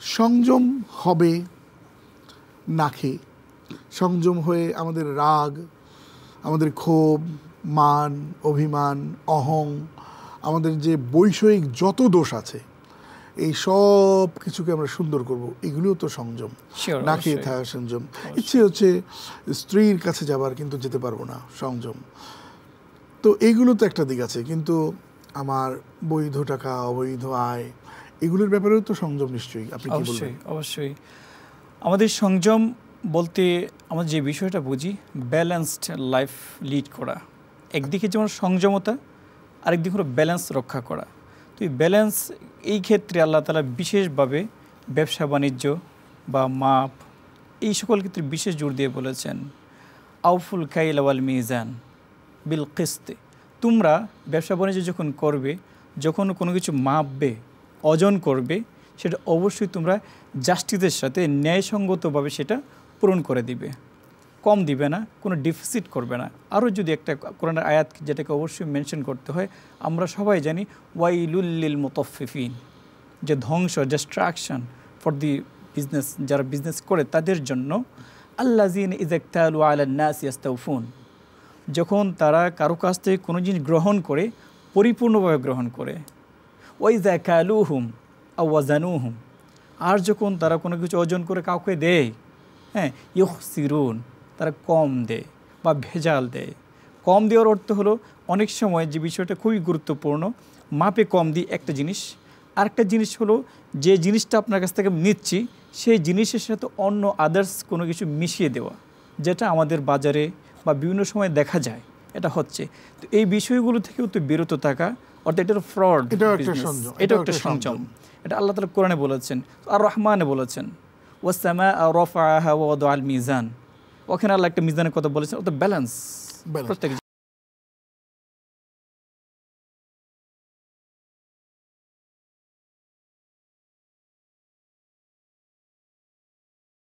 সংযম হবে না খেয়ে, সংযম হয়ে আমাদের রাগ, আমাদের ক্ষোভ, মান, অভিমান, অহং, আমাদের যে বৈষয়িক যত দোষ আছে এই সব কিছুকে আমরা সুন্দর করব, এগুলোও তো সংযম। না খেয়ে থাকা সংযম। ইচ্ছে হচ্ছে স্ত্রীর কাছে যাবার, কিন্তু যেতে পারবো না, সংযম। তো এইগুলো তো একটা দিক আছে, কিন্তু আমার বৈধ টাকা, অবৈধ আয়, এগুলোর ব্যাপারেও তো সংযম নিশ্চয়ই। আপনি কি বলবেন? অবশ্যই আমাদের সংযম বলতে আমরা যে বিষয়টা বুঝি ব্যালেন্সড লাইফ লিড করা। একদিকে যেমন সংযমতা, আরেকদিকে হলো ব্যালেন্স রক্ষা করা। তো এই ব্যালেন্স, এই ক্ষেত্রে আল্লাহ তাআলা বিশেষভাবে ব্যবসা বাণিজ্য বা মাপ, এই সকল ক্ষেত্রে বিশেষ জোর দিয়ে বলেছেন আউফুল কাইল ওয়াল মিজান বিল কিসত। তোমরা ব্যবসা বাণিজ্য যখন করবে, যখন কোনো কিছু মাপবে, ওজন করবে, সেটা অবশ্যই তোমরা জাস্টিসের সাথে ন্যায়সঙ্গতভাবে সেটা পূরণ করে দিবে, কম দিবে না, কোনো ডিফিসিট করবে না। আরও যদি একটা কোরআনের আয়াত যেটাকে অবশ্যই মেনশন করতে হয়, আমরা সবাই জানি ওয়াইলুল লিল মুতাফফিফিন, যে ধ্বংস, ডিস্ট্রাকশন ফর দি বিজনেস, যারা বিজনেস করে তাদের জন্য। আল্লাযিনা ইযা ইকতালু আলান নাসি ইস্তাউফুন, যখন তারা কারো কাছ থেকে কোনো জিনিস গ্রহণ করে পরিপূর্ণভাবে গ্রহণ করে। ওয়াইযা কালুহুম আও ওয়াজানুহুম, আর যখন তারা কোনো কিছু ওজন করে কাউকে দেয়, হ্যাঁ, ইউখসিরুন, তারা কম দেয় বা ভেজাল দেয়। কম দেওয়ার অর্থ হলো অনেক সময় যে বিষয়টা খুবই গুরুত্বপূর্ণ, মাপে কম দিই একটা জিনিস, আরেকটা জিনিস হলো যে জিনিসটা আপনার কাছ থেকে নিচ্ছি সেই জিনিসের সাথে অন্য আদার্স কোনো কিছু মিশিয়ে দেওয়া, যেটা আমাদের বাজারে বা বিভিন্ন সময় দেখা যায় এটা হচ্ছে। তো এই বিষয়গুলো থেকেও তো বিরত থাকা, অর্থাৎ এটা ফ্রড, এটাও একটা সংযম। এটা আল্লাহ তাআলা কোরআনে বলেছেন, আর রহমানে বলেছেন ওয়াসসামা রাফাআহা ওয়া ওয়াদাআল মিজান। ওখানে আল্লাহ একটা মিজানের কথা বলেছেন, অর্থাৎ ব্যালেন্স প্রত্যেক